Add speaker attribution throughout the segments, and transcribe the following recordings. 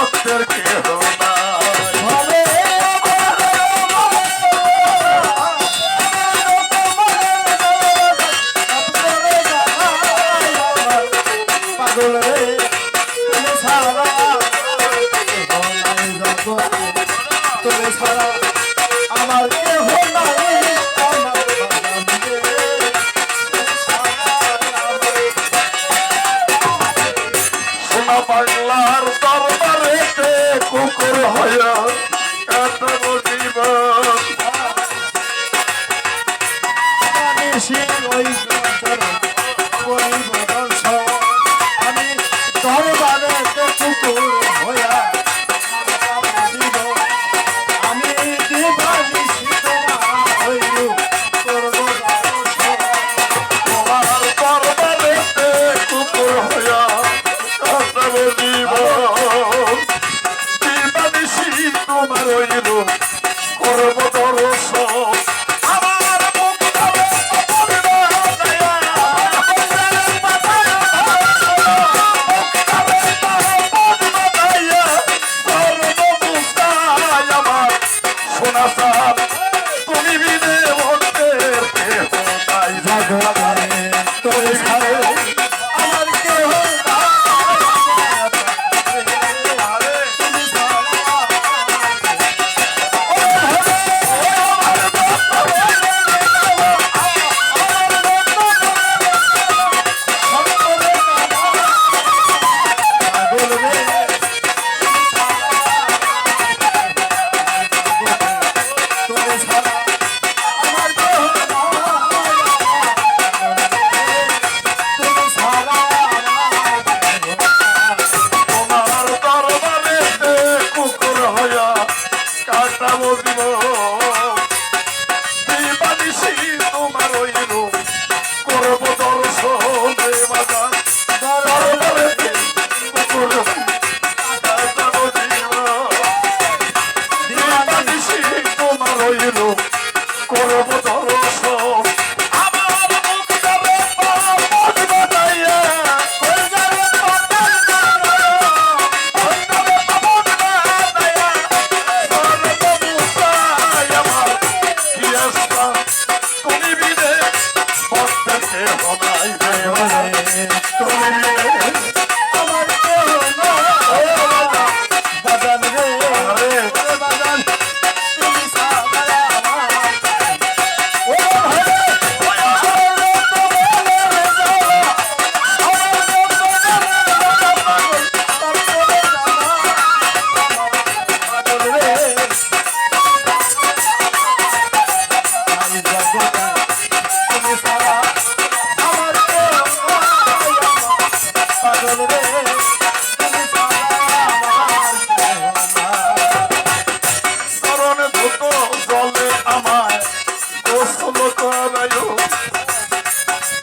Speaker 1: ভক্তের কেহ নাই
Speaker 2: হবে পাগল রে তুমি ছাড়া তুমি ছাড়া আমার কেহ নাই আমার
Speaker 1: সোনা বাংলার দরবারেতে কুকুর হইয়া কাটাব জীবন
Speaker 2: ওই আমি দরবারে কুকুর হইয়া আমি দিবানিশি হইল করব
Speaker 1: তোমার দরবারেতে কুকুর হইয়া কাটাব জীবন দিবানিশি তোমার হইল করব দর্শন আমার মুক্তারে তুমি বিনে ভক্তের কেহ নাই
Speaker 2: তোর ছাড়ে আমার কেহ
Speaker 1: তোমার দরবারেতে কুকুর হইয়া কাটাবো জীবন দিবানিশি তোমার হইল করব দর্শন রে বাজান দরবারেতে কুকুর কাটাবো জীবন দিবানিশি তোমার হইল করব দর্শন আমার মুক্তারে মন বানাইয়া তুমি বিনে ভক্তের কেহ নাই
Speaker 2: আমার কেহ বাজান রে বাজান তুমি ছাড়া
Speaker 1: চরণে ধুতো জলে আমায় গোসল করায়ো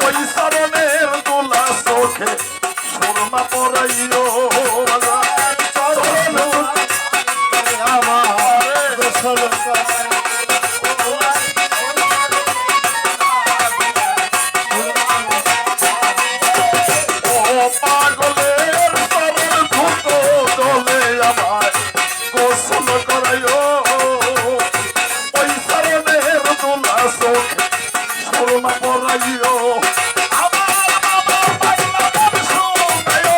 Speaker 1: ওই চরণের দোলা চোখে সুরমা পরাইও চরণে
Speaker 2: আমার গোসল
Speaker 1: ও পাগলের চরণ ধুতো জলে আমায় গোসল করায়ো ওই চরণের দোলা চোখে সুরমা পরাইও আমার বাবা বাংলা গান শোনায়ো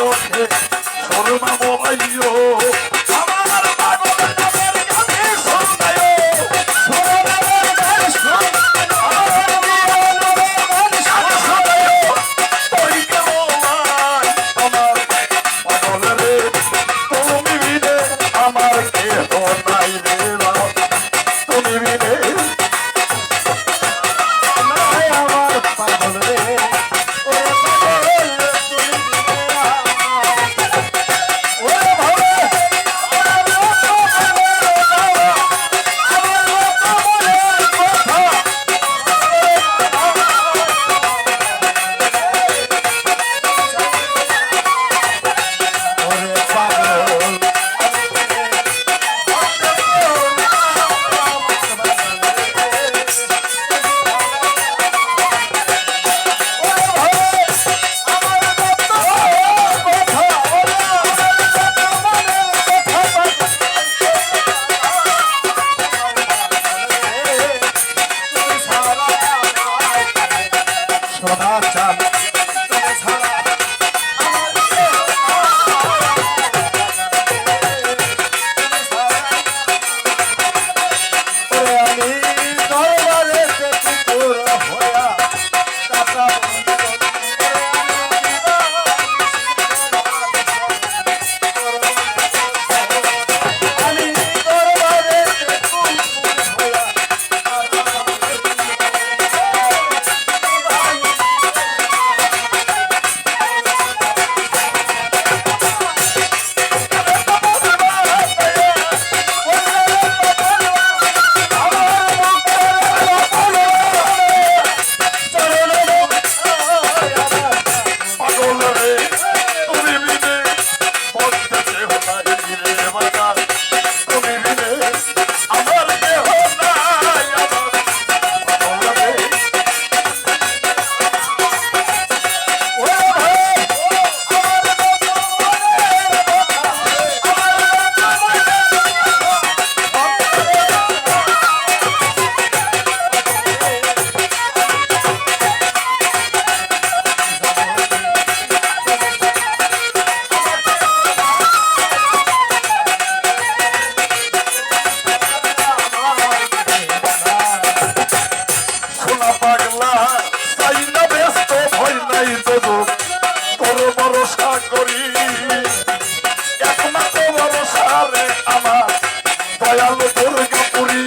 Speaker 1: চোখে শর্মা মোবাইও আমার পাগল নামের গানে শোনায়ো
Speaker 2: সোনার গান শোনায়ো আমার বিয়ানের গান শোনায়ো
Speaker 1: ওই কেমন আমার পাগল রে তুমি বিনে আমার কেহ নাই রে বাবা, তুমি বিনে
Speaker 2: নাই আমার পাগল রে ওরে পাগল তুমি দিলে ওরে ভাবে আমার লোক মনের কথা ওরে পাগল সোনা চাঁদ আমি দরবারে কুকুর হইয়া কাটা আমি দরবারে কুকুর হইয়া
Speaker 1: পাগল রে তুমি বিনে বলতে কেহ নাই রে বাবা, তুমি বিনে আমার কেহ নাই আমার পাগল রে সোনা পাগলা তাই না ব্যস্ত ভয় নাই তবু তোর ভরসা করি একমাত্র ভরসা রে আমার দয়ালু দুর্গাপুরী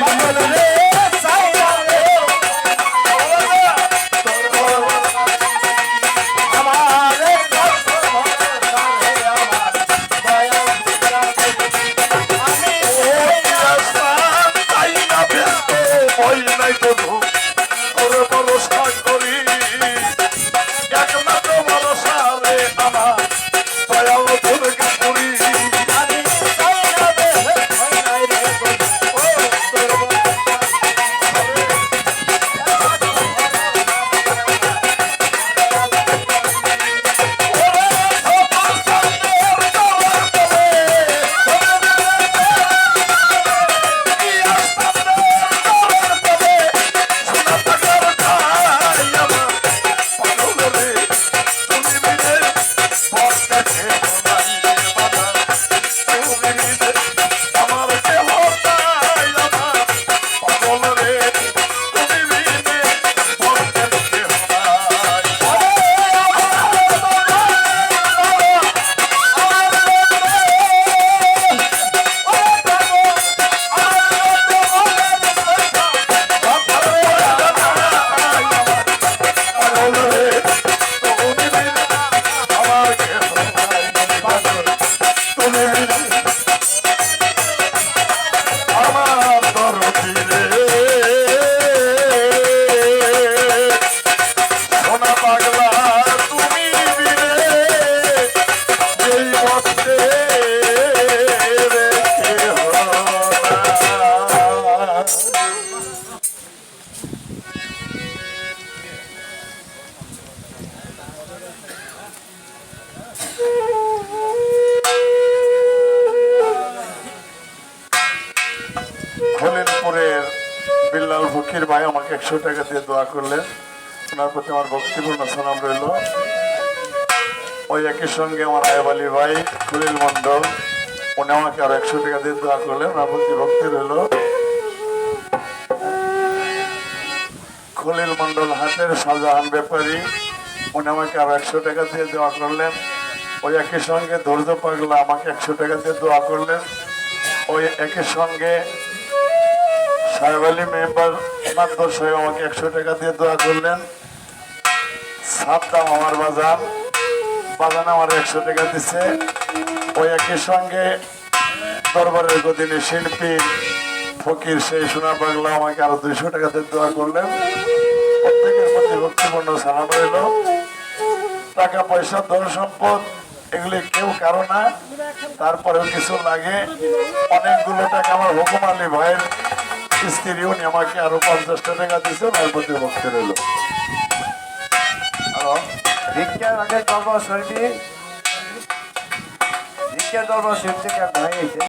Speaker 1: তাই না ব্যস্ত ভয় নাই তবু তোর ভরসা করি একমাত্র ভরসা রে আমার দয়ালু দুর্গাপুরী হলেনপুরের বিল্লাল ফকির ভাই আমাকে 100 টাকা দিয়ে দোয়া করলেন, ওনার প্রতি আমার ভক্তিপূর্ণ সালাম রইল। ওই একই সঙ্গে আমার আয়ব আলী ভাই খলিল মন্ডল, উনি আমাকে আরো 100 টাকা দিয়ে দোয়া করলেন। আমার প্রতি ভক্তি রইল। খলিল মন্ডল হাটের শাহজাহান ব্যাপারী, উনি আমাকে আরো 100 টাকা দিয়ে দোয়া করলেন। ওই একই সঙ্গে ধৈর্য পাগলা আমাকে 100 টাকা দিয়ে দোয়া করলেন। ওই একই সঙ্গে সাহেব আলী মেম্বার মাদ্দর সাহেব আমাকে 100 টাকা দিয়ে দোয়া করলেন। সাদ্দাম আমার বাজান আমার 100 টাকা দিচ্ছে। ওই একই সঙ্গে দরবারের গদিনী শিল্পী ফকির সেই সোনা পাগলা আমাকে আরো 200 টাকা দিয়ে দোয়া করলেন। প্রত্যেকের প্রতি ভক্তিপূর্ণ সালাম রইল। টাকা পয়সা ধন সম্পদ এগুলি কেউ কারো না, তারপরেও কিছু লাগে। অনেকগুলো টাকা আমার হুকুম আলী ভাইয়ের স্ত্রী, উনি আমাকে আরো 50 টাকা দিচ্ছে। ওনার প্রতি ভক্তি রইল।
Speaker 2: ভিক্ষার আগে দরবার শরীফে ভিক্ষার দরবার শরীফ থেকে এক ভাই এসে